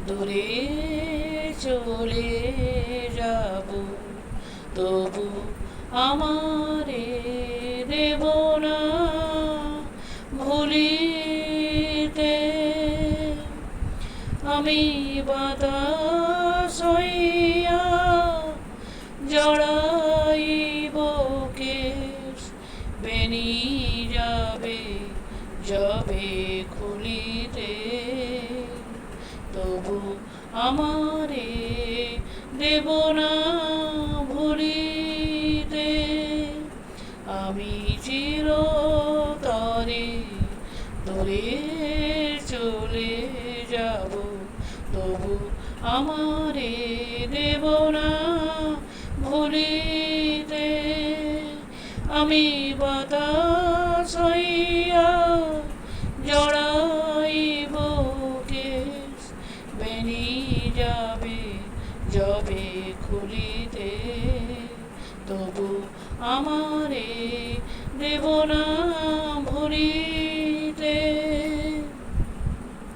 দূরে চলে যাব, তবু আমারে দেব না ভুলিতে। আমি বাতাস হইয়া জড়াইব কেশ, বেনি যাবে যাবে খুলিতে, তবু আমারে দেব না ভুলিতে। আমি চিরতরে দূরে চলে যাব, তবু আমারে দেব না ভুলিতে। আমি বাতাস হইয়া জড়াইব কেশ, বেনি যাবে যাবে খুলিতে, তবু আমারে দেব না